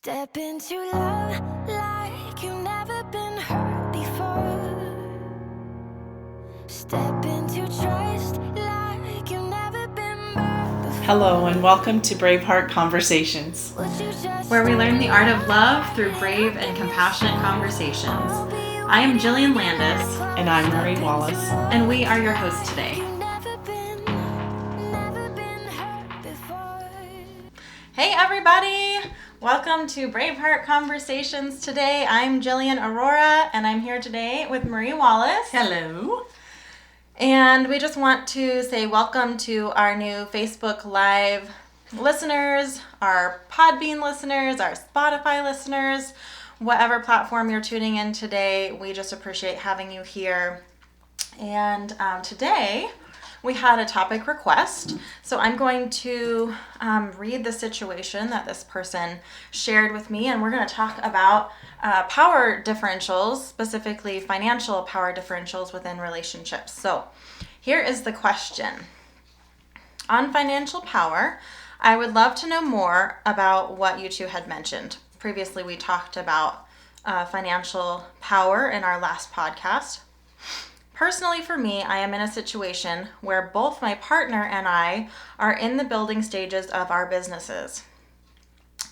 Step into love like you've never been hurt before. Step into trust like you've never been burned before. Hello and welcome to Braveheart Conversations, where we learn the art of love through brave and compassionate conversations. I am Jillian Landis. and I'm Marie Wallace. And we are your hosts today. Hey everybody! Welcome to Braveheart Conversations today. I'm Jillian Aurora and I'm here today with Marie Wallace. Hello. And we just want to say welcome to our new Facebook Live listeners, our Podbean listeners, our Spotify listeners, whatever platform you're tuning in today. We just appreciate having you here. And today we had a topic request. So I'm going to read the situation that this person shared with me, and we're going to talk about power differentials, specifically financial power differentials within relationships. So here is the question. On financial power, I would love to know more about what you two had mentioned. Previously, we talked about financial power in our last podcast. Personally, for me, I am in a situation where both my partner and I are in the building stages of our businesses.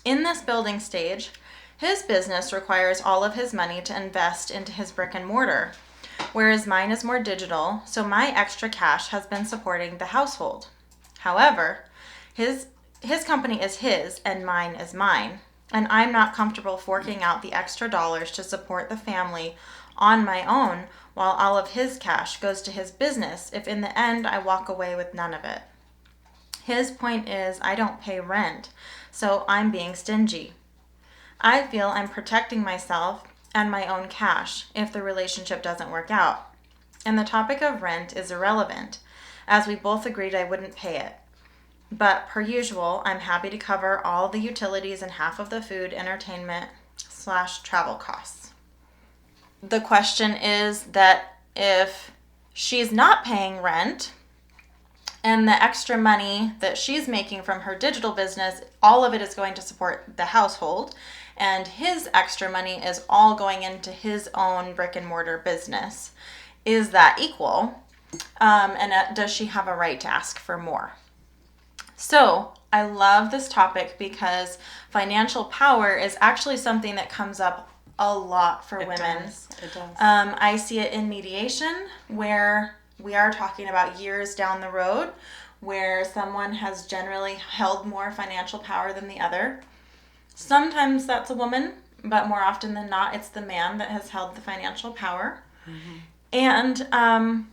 In this building stage, his business requires all of his money to invest into his brick and mortar, whereas mine is more digital, so my extra cash has been supporting the household. However, his company is his and mine is mine, and I'm not comfortable forking out the extra dollars to support the family on my own while all of his cash goes to his business if in the end I walk away with none of it. His point is I don't pay rent, so I'm being stingy. I feel I'm protecting myself and my own cash if the relationship doesn't work out. And the topic of rent is irrelevant, as we both agreed I wouldn't pay it. But per usual, I'm happy to cover all the utilities and half of the food, entertainment / travel costs. The question is that if she's not paying rent and the extra money that she's making from her digital business, all of it is going to support the household, and his extra money is all going into his own brick and mortar business. Is that equal? And does she have a right to ask for more? So I love this topic because financial power is actually something that comes up a lot for women. It does. I see it in mediation where we are talking about years down the road where someone has generally held more financial power than the other. Sometimes that's a woman, but more often than not, it's the man that has held the financial power. Mm-hmm. And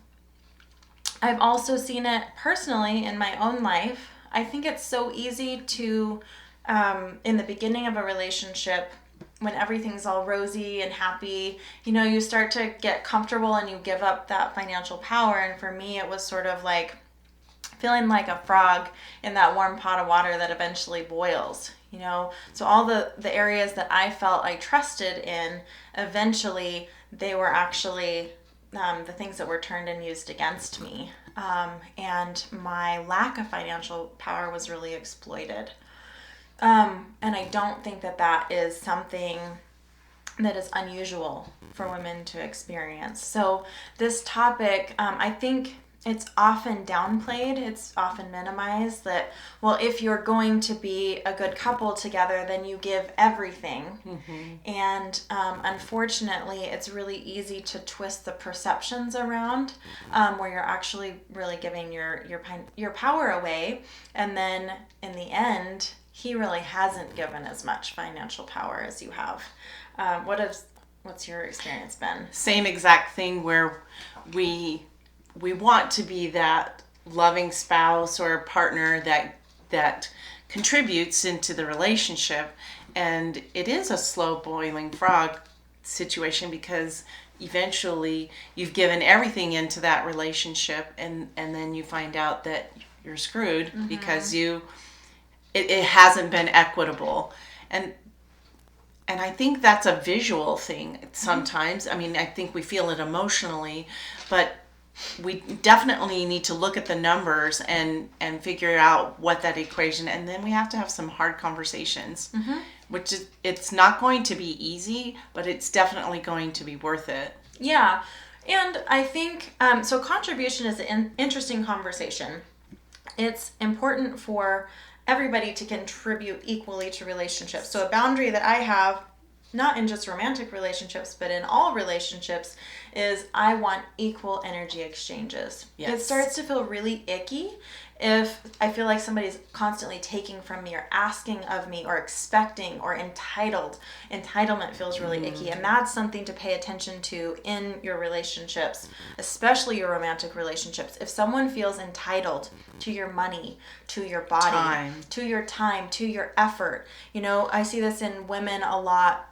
I've also seen it personally in my own life. I think it's so easy to, in the beginning of a relationship, when everything's all rosy and happy, you start to get comfortable and you give up that financial power. And for me, it was sort of like feeling like a frog in that warm pot of water that eventually boils, So all the areas that I felt I trusted in, eventually they were actually the things that were turned and used against me. And my lack of financial power was really exploited. And I don't think that is something that is unusual for women to experience. So this topic, I think it's often downplayed. It's often minimized that, well, if you're going to be a good couple together, then you give everything. Mm-hmm. And unfortunately, it's really easy to twist the perceptions around where you're actually really giving your power away. And then in the end, he really hasn't given as much financial power as you have. What's your experience been? Same exact thing where we want to be that loving spouse or partner that contributes into the relationship, and it is a slow boiling frog situation because eventually you've given everything into that relationship and then you find out that you're screwed. Mm-hmm. Because it hasn't been equitable. And I think that's a visual thing sometimes. I mean, I think we feel it emotionally, but we definitely need to look at the numbers and figure out what that equation, and then we have to have some hard conversations, which is, it's not going to be easy, but it's definitely going to be worth it. Yeah. And I think, so contribution is an interesting conversation. It's important for everybody to contribute equally to relationships. So a boundary that I have, not in just romantic relationships, but in all relationships, is I want equal energy exchanges. Yes. It starts to feel really icky if I feel like somebody's constantly taking from me or asking of me or expecting or entitled. Entitlement feels really icky, and that's something to pay attention to in your relationships, especially your romantic relationships. If someone feels entitled to your money, to your body, to your time, to your effort, I see this in women a lot.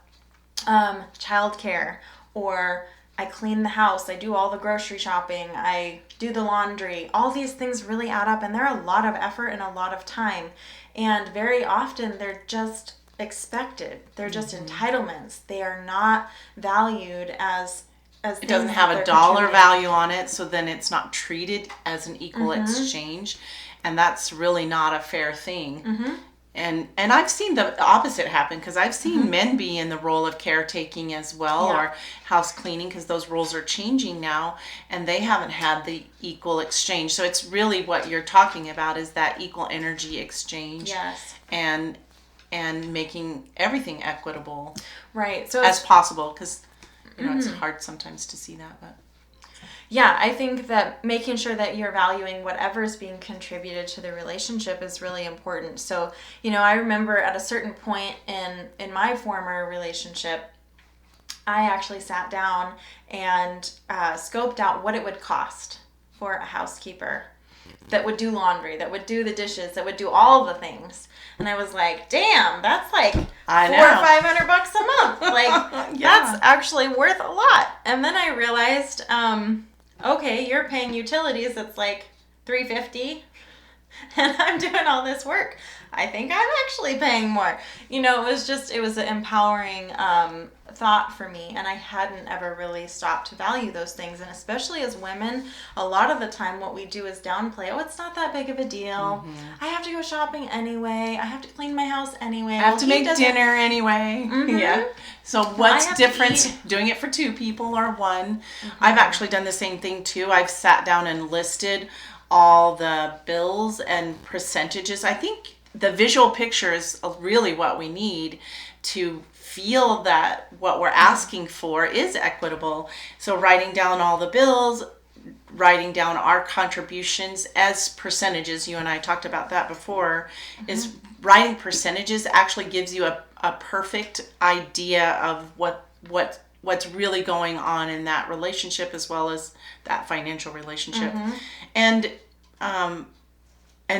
Childcare, or I clean the house, I do all the grocery shopping, I do the laundry. All these things really add up, and they're a lot of effort and a lot of time. And very often they're just expected. They're just entitlements. They are not valued as it doesn't have a dollar value on it, so then it's not treated as an equal exchange, and that's really not a fair thing. And I've seen the opposite happen, because I've seen men be in the role of caretaking as well, or house cleaning, because those roles are changing now, and they haven't had the equal exchange. So it's really what you're talking about, is that equal energy exchange. Yes. And making everything equitable, right? So as possible, because it's hard sometimes to see that, but. Yeah, I think that making sure that you're valuing whatever is being contributed to the relationship is really important. So, I remember at a certain point in my former relationship, I actually sat down and scoped out what it would cost for a housekeeper that would do laundry, that would do the dishes, that would do all the things. And I was like, damn, that's like $400 or $500 a month. Like, that's actually worth a lot. And then I realized, okay, you're paying utilities, that's like $350, and I'm doing all this work. I think I'm actually paying more. It was an empowering thought for me, and I hadn't ever really stopped to value those things. And especially as women, a lot of the time what we do is downplay, it's not that big of a deal. I have to go shopping anyway. I have to clean my house anyway. I have to make dinner anyway. Yeah. So what's difference doing it for two people or one? I've actually done the same thing too. I've sat down and listed all the bills and percentages. I think the visual picture is really what we need to feel that what we're asking for is equitable. So writing down all the bills, writing down our contributions as percentages, you and I talked about that before, is writing percentages actually gives you a perfect idea of what's really going on in that relationship, as well as that financial relationship. And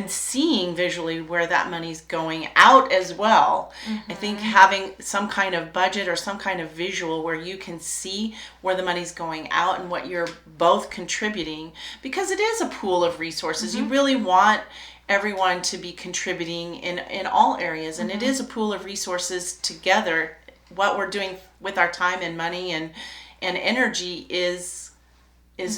seeing visually where that money's going out as well. I think having some kind of budget or some kind of visual where you can see where the money's going out and what you're both contributing, because it is a pool of resources. You really want everyone to be contributing in all areas, and it is a pool of resources together. What we're doing with our time and money and energy is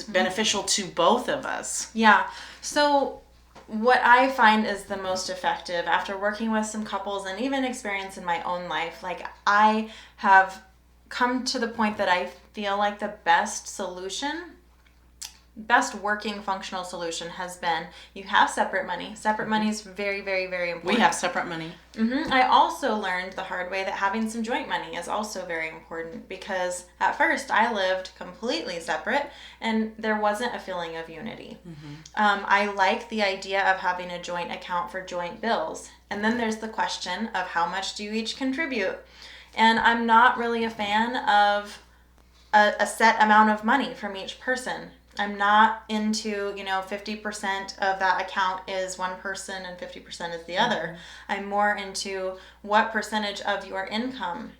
beneficial to both of us. Yeah. So what I find is the most effective, after working with some couples and even experience in my own life, like, I have come to the point that I feel like the best working functional solution has been, you have separate money. Separate money is very, very, very important. We have separate money. I also learned the hard way that having some joint money is also very important, because at first I lived completely separate and there wasn't a feeling of unity. I like the idea of having a joint account for joint bills. And then there's the question of how much do you each contribute? And I'm not really a fan of a set amount of money from each person. I'm not into, 50% of that account is one person and 50% is the other. I'm more into what percentage of your income.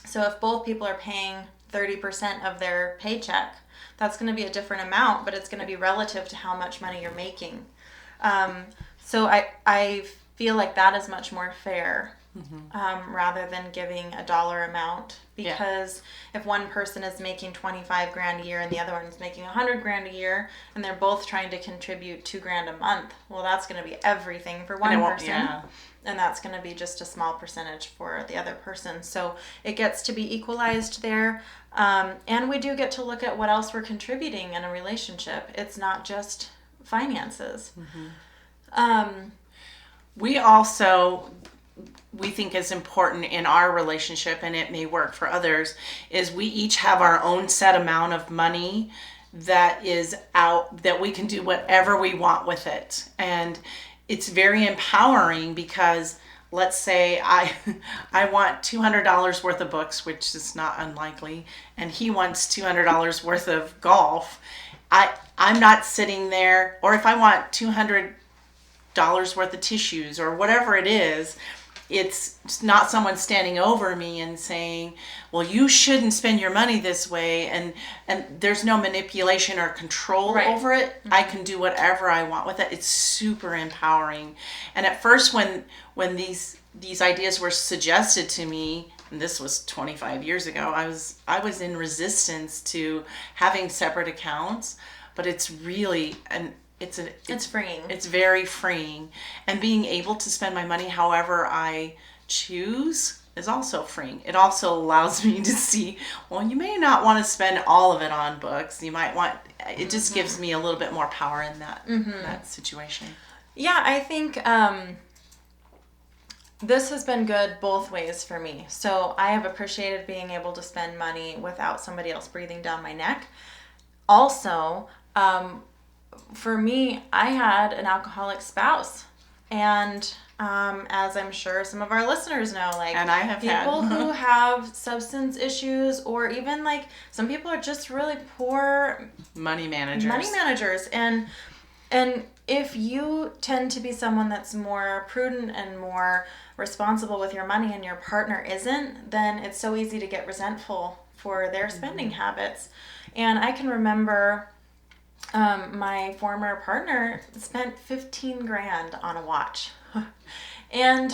So if both people are paying 30% of their paycheck, that's going to be a different amount, but it's going to be relative to how much money you're making. So I feel like that is much more fair rather than giving a dollar amount. Because if one person is making 25 grand a year and the other one's making 100 grand a year, and they're both trying to contribute 2 grand a month, well, that's going to be everything for one person. And that's going to be just a small percentage for the other person. So it gets to be equalized there. And we do get to look at what else we're contributing in a relationship. It's not just finances. We think is important in our relationship, and it may work for others, is we each have our own set amount of money that is out, that we can do whatever we want with it. And it's very empowering because let's say I want $200 worth of books, which is not unlikely, and he wants $200 worth of golf. I'm not sitting there, or if I want $200 worth of tissues or whatever it is, it's not someone standing over me and saying, well, you shouldn't spend your money this way, and there's no manipulation or control over it. I can do whatever I want with it. It's super empowering. And at first when these ideas were suggested to me, and this was 25 years ago, I was in resistance to having separate accounts, but it's really it's freeing. It's very freeing. And being able to spend my money however I choose is also freeing. It also allows me to see, well, you may not want to spend all of it on books. You might want, it just gives me a little bit more power in that situation. Yeah, I think this has been good both ways for me. So I have appreciated being able to spend money without somebody else breathing down my neck. Also, for me, I had an alcoholic spouse, and as I'm sure some of our listeners know, and I have people who have substance issues, or even some people are just really poor money managers. And if you tend to be someone that's more prudent and more responsible with your money, and your partner isn't, then it's so easy to get resentful for their spending habits. And I can remember my former partner spent 15 grand on a watch. And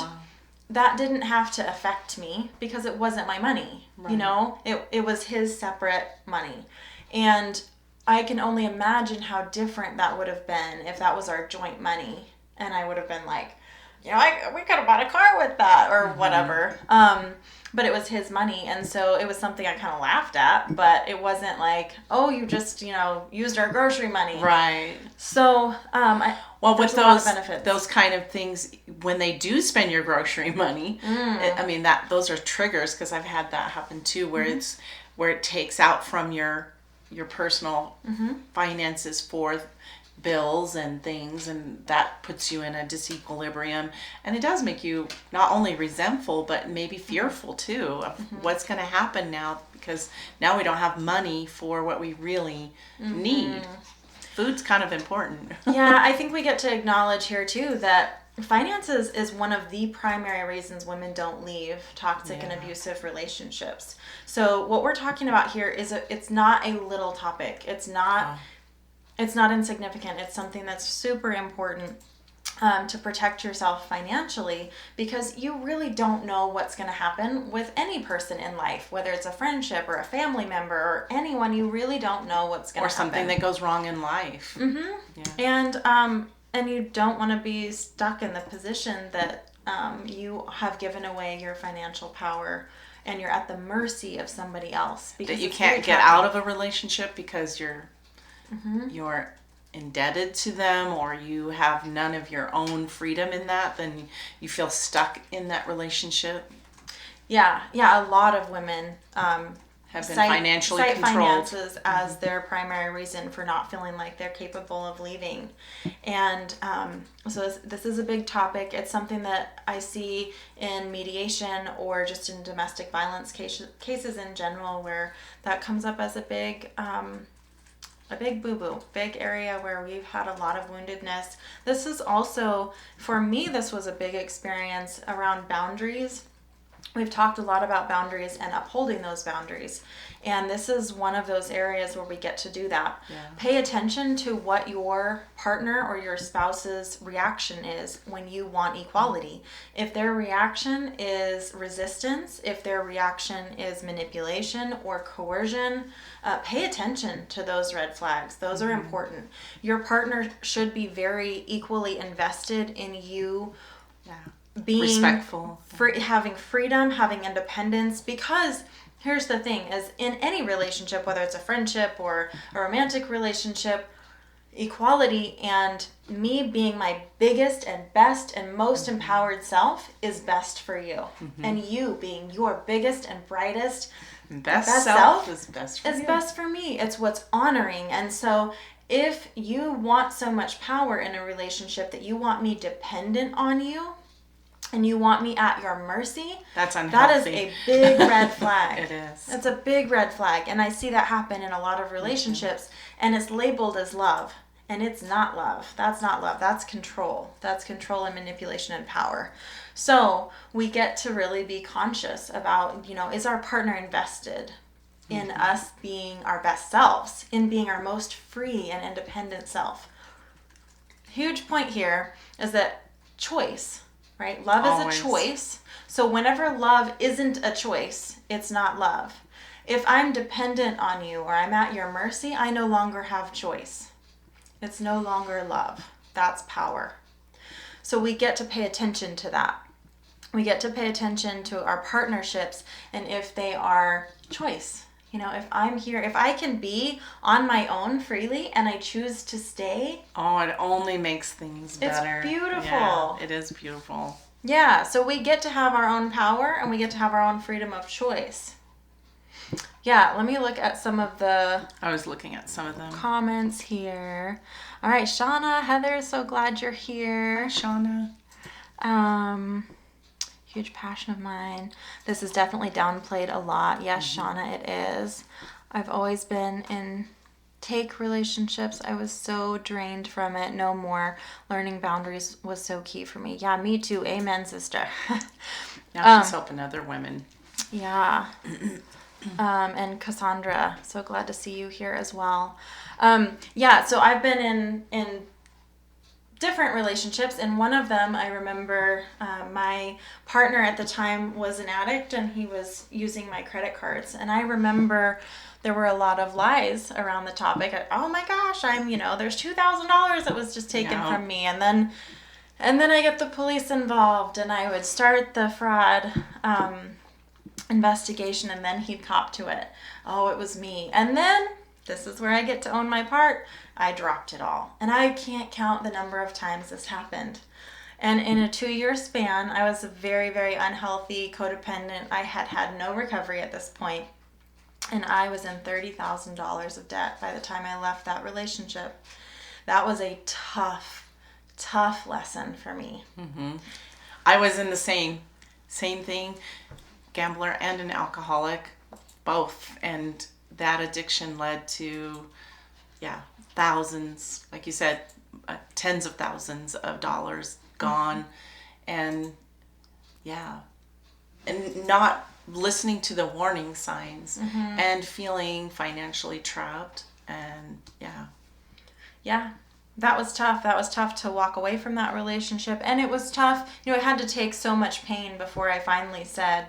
that didn't have to affect me because it wasn't my money. You know, it was his separate money. And I can only imagine how different that would have been if that was our joint money. And I would have been like, we could have bought a car with that or whatever. But it was his money, and so it was something I kind of laughed at, but it wasn't like, oh, you just, used our grocery money. Right. So, with those kind of things, when they do spend your grocery money, those are triggers, because I've had that happen too, where it takes out from your personal finances for bills and things, and that puts you in a disequilibrium, and it does make you not only resentful but maybe fearful too of what's going to happen now, because now we don't have money for what we really need. Food's kind of important. Yeah, I think we get to acknowledge here too that finances is one of the primary reasons women don't leave toxic and abusive relationships. So what we're talking about here is it's not a little topic. It's not insignificant. It's something that's super important to protect yourself financially, because you really don't know what's going to happen with any person in life, whether it's a friendship or a family member or anyone. You really don't know what's going to happen. Or something that goes wrong in life. And you don't want to be stuck in the position that you have given away your financial power and you're at the mercy of somebody else. Because that you can't get out of a relationship because you're indebted to them, or you have none of your own freedom in that, then you feel stuck in that relationship. Yeah, a lot of women have been financially controlled. Finances as their primary reason for not feeling like they're capable of leaving. And so this is a big topic. It's something that I see in mediation or just in domestic violence cases in general, where that comes up as a big boo-boo, big area where we've had a lot of woundedness. This is also, for me, this was a big experience around boundaries. we've talked a lot about boundaries and upholding those boundaries. And this is one of those areas where we get to do that. Yeah. Pay attention to what your partner or your spouse's reaction is when you want equality. If their reaction is resistance, if their reaction is manipulation or coercion, pay attention to those red flags. Those are important. Your partner should be very equally invested in you being respectful, having freedom, having independence, because here's the thing, is in any relationship, whether it's a friendship or a romantic relationship, equality and me being my biggest and best and most empowered self is best for you. And you being your biggest and brightest best self is best for you. Best for me. It's what's honoring. And so if you want so much power in a relationship that you want me dependent on you, and you want me at your mercy, that's unhealthy. That is a big red flag. It is. It's a big red flag. And I see that happen in a lot of relationships. And it's labeled as love. And it's not love. That's not love. That's control. That's control and manipulation and power. So we get to really be conscious about, is our partner invested in us being our best selves, in being our most free and independent self? Huge point here is that choice. Right? Love Always. is a choice. So whenever love isn't a choice, it's not love. If I'm dependent on you or I'm at your mercy, I no longer have choice. It's no longer love. That's power. So we get to pay attention to that. We get to pay attention to our partnerships and if they are choice. If I'm here, if I can be on my own freely and I choose to stay. Oh, it only makes things better. It's beautiful. Yeah, it is beautiful. Yeah, so we get to have our own power and we get to have our own freedom of choice. Yeah, let me look at some of the... I was looking at some of them. Comments here. All right, Shauna, Heather, so glad you're here. Hi, Shauna. Huge passion of mine. This is definitely downplayed a lot. Yes, Shauna, it is. I've always been in take relationships. I was so drained from it. No more. Learning boundaries was so key for me. Yeah, me too. Amen, sister. Now she's helping other women. Yeah. And Cassandra, so glad to see you here as well. Yeah, so I've been in different relationships, and one of them I remember my partner at the time was an addict and he was using my credit cards, and I remember there were a lot of lies around the topic. Oh my gosh, there's $2,000 that was just taken from me, and then I get the police involved and I would start the fraud investigation and then he'd cop to it. Oh, it was me. And then this is where I get to own my part. I dropped it all. And I can't count the number of times this happened. And in a 2-year span, I was very, very unhealthy, codependent. I had no recovery at this point. And I was in $30,000 of debt by the time I left that relationship. That was a tough lesson for me. I was in the same thing, gambler and an alcoholic, both. And that addiction led to, thousands, like you said, tens of thousands of dollars gone. And and not listening to the warning signs and feeling financially trapped. And that was tough. That was tough to walk away from that relationship. And it was tough. It had to take so much pain before I finally said,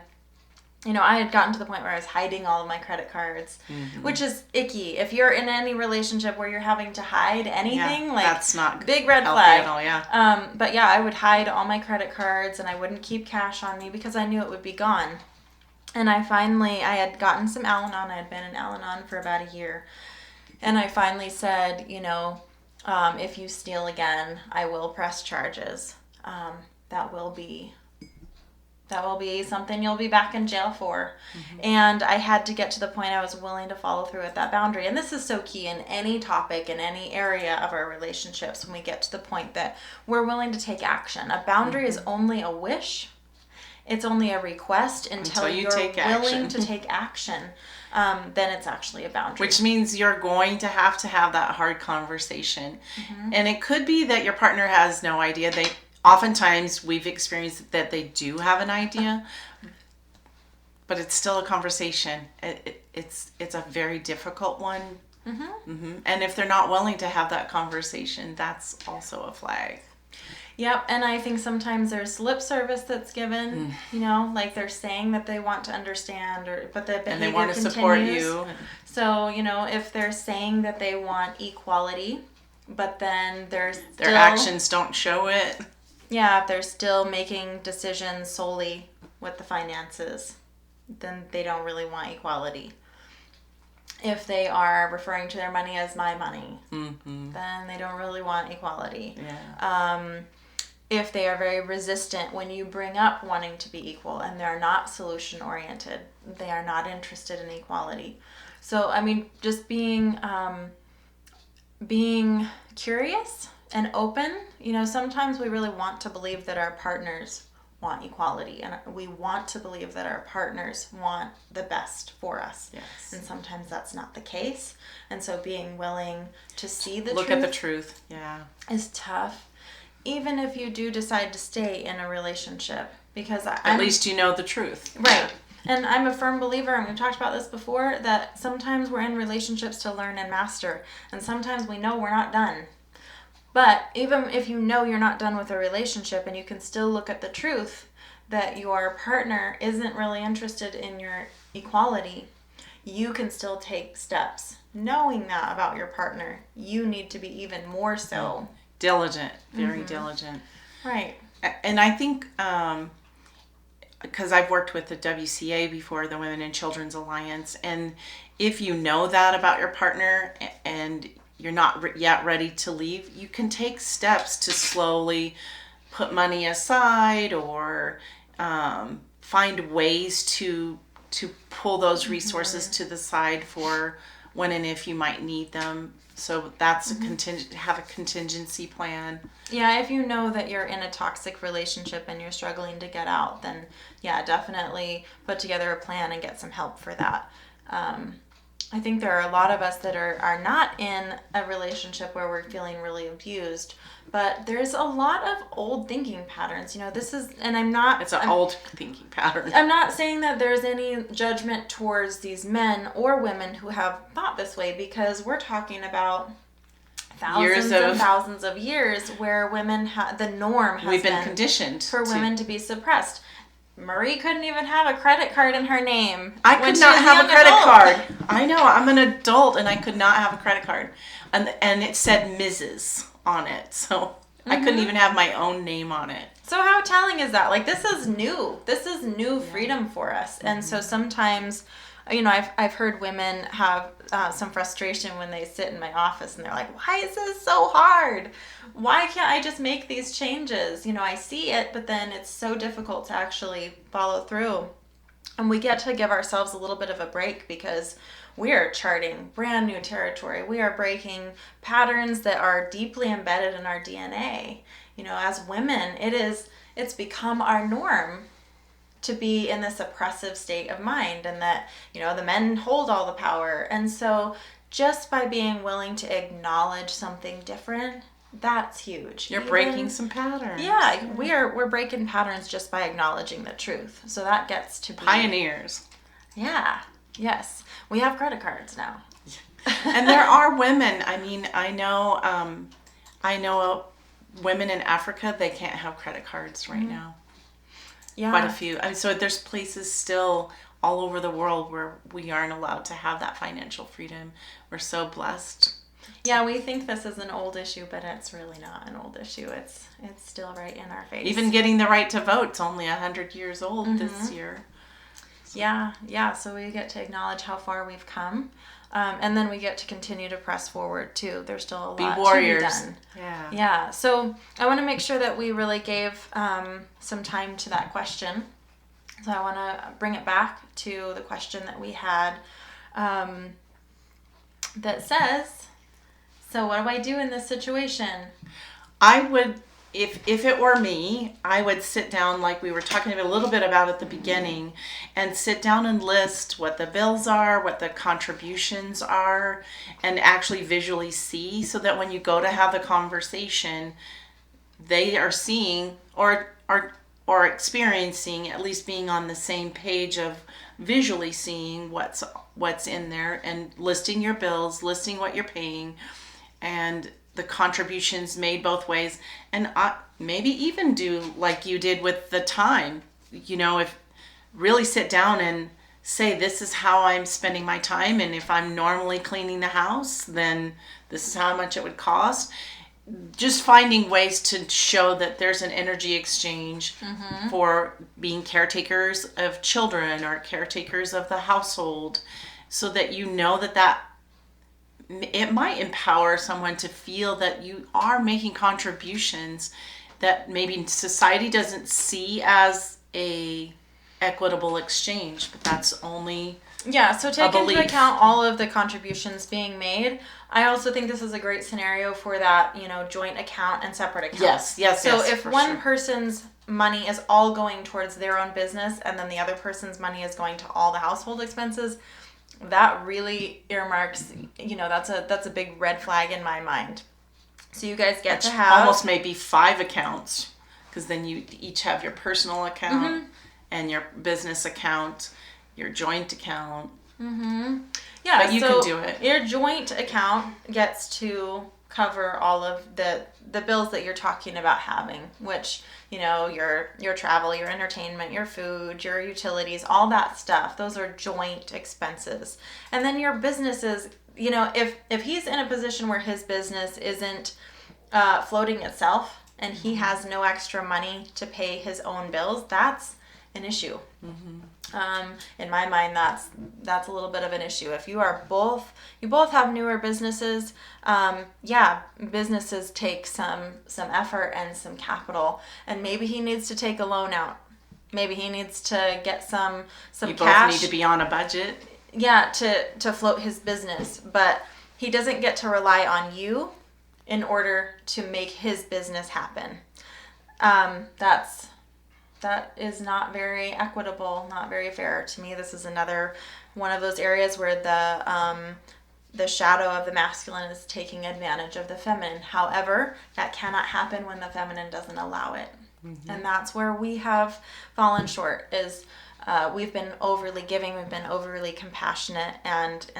I had gotten to the point where I was hiding all of my credit cards, which is icky. If you're in any relationship where you're having to hide anything, that's not big red flag at all. But I would hide all my credit cards and I wouldn't keep cash on me because I knew it would be gone. And I had gotten some Al-Anon. I had been in Al-Anon for about a year. And I finally said, if you steal again, I will press charges. That will be something you'll be back in jail for. And I had to get to the point I was willing to follow through with that boundary. And this is so key in any topic, in any area of our relationships, when we get to the point that we're willing to take action. A boundary is only a wish. It's only a request until you're willing to take action. Then it's actually a boundary. Which means you're going to have that hard conversation. And it could be that your partner has no idea. Oftentimes we've experienced that they do have an idea, but it's still a conversation. It's a very difficult one. And if they're not willing to have that conversation, that's also a flag. Yep, and I think sometimes there's lip service that's given, like they're saying that they want to understand, but the behavior And they want to continues. support you. So, if they're saying that they want equality, but then their actions don't show it. Yeah, if they're still making decisions solely with the finances, then they don't really want equality. If they are referring to their money as my money, then they don't really want equality. Yeah. If they are very resistant when you bring up wanting to be equal and they're not solution oriented, they are not interested in equality. So, I mean, just being curious and open, sometimes we really want to believe that our partners want equality, and we want to believe that our partners want the best for us. Yes. And sometimes that's not the case. And so being willing to see the Look truth. at the truth. Yeah. Is tough. Even if you do decide to stay in a relationship, because at least you know the truth. Right. And I'm a firm believer, and we've talked about this before, that sometimes we're in relationships to learn and master, and sometimes we know we're not done. But even if you know you're not done with a relationship and you can still look at the truth that your partner isn't really interested in your equality, you can still take steps. Knowing that about your partner, you need to be even more so. Diligent, very diligent. Right. And I think, because I've worked with the WCA before, the Women and Children's Alliance, and if you know that about your partner and you're not yet ready to leave, you can take steps to slowly put money aside or find ways to pull those resources to the side for when and if you might need them. So that's have a contingency plan. Yeah, if you know that you're in a toxic relationship and you're struggling to get out, then yeah, definitely put together a plan and get some help for that. I think there are a lot of us that are not in a relationship where we're feeling really abused, but there's a lot of old thinking patterns. This is, and It's an old thinking pattern. I'm not saying that there's any judgment towards these men or women who have thought this way, because we're talking about thousands of years where women the norm has we've been conditioned for women to be suppressed. Marie couldn't even have a credit card in her name. I could not have a credit card. I know, I'm an adult and I could not have a credit card. And it said Mrs. on it. So I couldn't even have my own name on it. So how telling is that? Like, this is new. This is new freedom for us. And so sometimes, I've heard women have some frustration when they sit in my office and they're like, why is this so hard? Why can't I just make these changes? I see it, but then it's so difficult to actually follow through. And we get to give ourselves a little bit of a break because we are charting brand new territory. We are breaking patterns that are deeply embedded in our DNA. As women, it's become our norm to be in this oppressive state of mind, and that, the men hold all the power. And so just by being willing to acknowledge something different, that's huge. You're breaking some patterns. Yeah, we're breaking patterns just by acknowledging the truth. So that gets to be pioneers. Yeah. Yes. We have credit cards now. And there are women. I mean, I know women in Africa, they can't have credit cards right now. Yeah. Quite a few. So there's places still all over the world where we aren't allowed to have that financial freedom. We're so blessed. Yeah, we think this is an old issue, but it's really not an old issue. It's still right in our face. Even getting the right to vote, it's only 100 years old this year. So. Yeah. So we get to acknowledge how far we've come. And then we get to continue to press forward too. There's still a lot be warriors. to be done. Yeah. Yeah. So I want to make sure that we really gave some time to that question. So I want to bring it back to the question that we had that says, so what do I do in this situation? I would, if it were me, I would sit down, like we were talking a little bit about at the beginning, and sit down and list what the bills are, what the contributions are, and actually visually see, so that when you go to have the conversation, they are seeing or experiencing, at least being on the same page of visually seeing what's in there and listing your bills, listing what you're paying, and the contributions made both ways. And maybe even do like you did with the time. If really sit down and say, this is how I'm spending my time, and if I'm normally cleaning the house, then this is how much it would cost. Just finding ways to show that there's an energy exchange for being caretakers of children or caretakers of the household, so that that it might empower someone to feel that you are making contributions that maybe society doesn't see as a equitable exchange, but that's only so take into account all of the contributions being made. I also think this is a great scenario for that, joint account and separate account. Yes. So if one person's money is all going towards their own business and then the other person's money is going to all the household expenses, that really earmarks, that's a big red flag in my mind. So you guys get to have almost maybe 5 accounts, because then you each have your personal account and your business account, your joint account. Yeah, but you can do it. Your joint account gets to cover all of the bills that you're talking about having, which, your travel, your entertainment, your food, your utilities, all that stuff. Those are joint expenses. And then your businesses, if he's in a position where his business isn't floating itself and he has no extra money to pay his own bills, that's an issue. In my mind, that's a little bit of an issue. If you both have newer businesses, businesses take some effort and some capital, and maybe he needs to take a loan out. Maybe he needs to get some you cash. both need to be on a budget. Yeah, to float his business, but he doesn't get to rely on you in order to make his business happen. That is not very equitable, not very fair to me. This is another one of those areas where the shadow of the masculine is taking advantage of the feminine. However, that cannot happen when the feminine doesn't allow it. And that's where we have fallen short, is we've been overly giving, we've been overly compassionate, and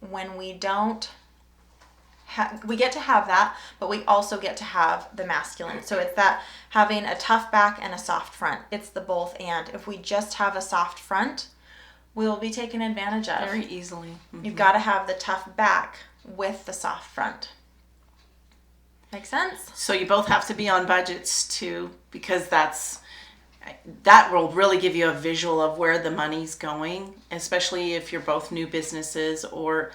when we don't we get to have that, but we also get to have the masculine. So it's that having a tough back and a soft front. It's the both and. If we just have a soft front, we will be taken advantage of. Very easily. You've got to have the tough back with the soft front. Make sense? So you both have to be on budgets too, because that will really give you a visual of where the money's going, especially if you're both new businesses or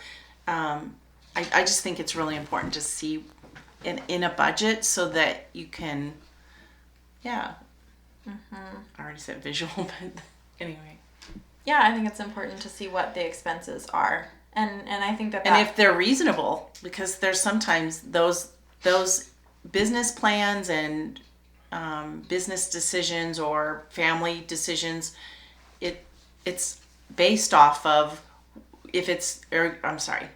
I just think it's really important to see in a budget so that you can, I already said visual, but anyway. Yeah, I think it's important to see what the expenses are. And I think that and if they're reasonable, because there's sometimes those business plans and business decisions or family decisions, it's based off of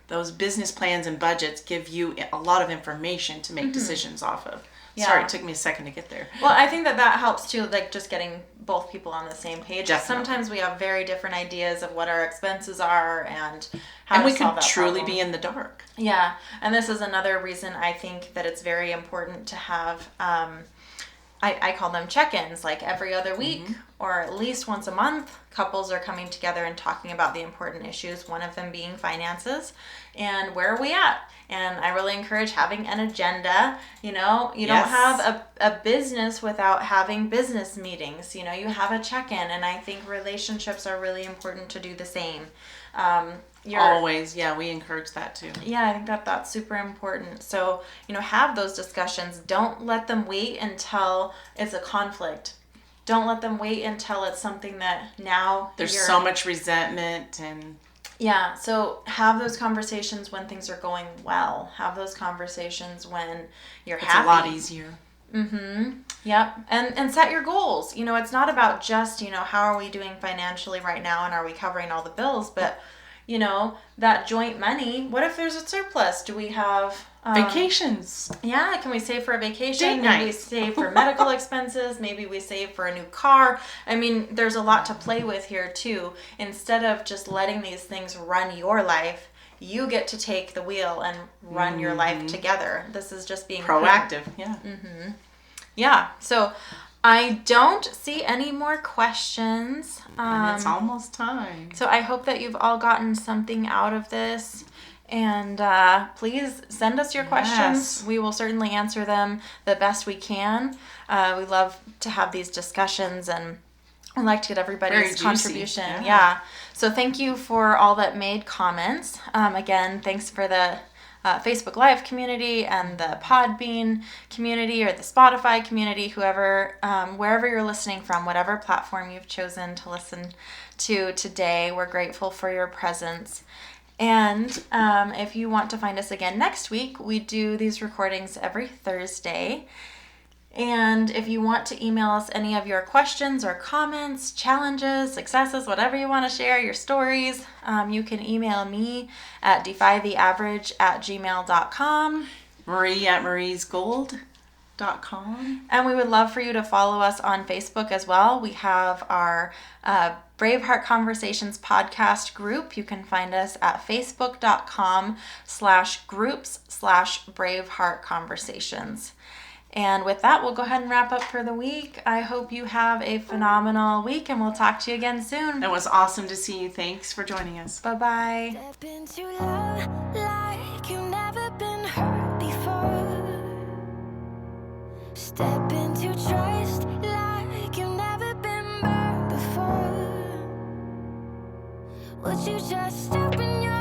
those business plans and budgets give you a lot of information to make decisions off of. Yeah. Sorry, it took me a second to get there. Well, I think that helps too, like just getting both people on the same page. Definitely. Sometimes we have very different ideas of what our expenses are and how to solve that problem. And we could truly be in the dark. Yeah, and this is another reason I think that it's very important to have, I call them check-ins, like every other week or at least once a month. Couples are coming together and talking about the important issues, one of them being finances and where are we at. And I really encourage having an agenda. You don't have a business without having business meetings. You have a check-in, and I think relationships are really important to do the same. Always, we encourage that too. Yeah, I think that's super important. So, have those discussions. Don't let them wait until it's a conflict. Don't let them wait until it's something that now there's so much resentment and... Yeah, so have those conversations when things are going well. Have those conversations when you're happy. It's a lot easier. Yep. And set your goals. It's not about just, how are we doing financially right now and are we covering all the bills, but that joint money, what if there's a surplus? Do we have Vacations. Yeah, can we save for a vacation? Date Maybe we night. save for medical expenses. Maybe we save for a new car. I mean, there's a lot to play with here too. Instead of just letting these things run your life, you get to take the wheel and run your life together. This is just being Proactive. Yeah. Yeah. So I don't see any more questions. And it's almost time. So I hope that you've all gotten something out of this. And please send us your questions. Yes. We will certainly answer them the best we can. We love to have these discussions, and we like to get Very everybody's juicy. contribution. Yeah. So thank you for all that made comments. Again, thanks for the Facebook Live community and the Podbean community or the Spotify community, whoever, wherever you're listening from, whatever platform you've chosen to listen to today. We're grateful for your presence. And if you want to find us again next week, we do these recordings every Thursday. And if you want to email us any of your questions or comments, challenges, successes, whatever you want to share, your stories, you can email me at defytheaverage@gmail.com. Marie at mariesgold.com. And we would love for you to follow us on Facebook as well. We have our Braveheart Conversations podcast group. You can find us at facebook.com/groups/Braveheart Conversations. And with that, we'll go ahead and wrap up for the week. I hope you have a phenomenal week, and we'll talk to you again soon. It was awesome to see you. Thanks for joining us. Bye-bye. Step into love like you've never been hurt before. Step into trust like you've never been burned before. Would you just open your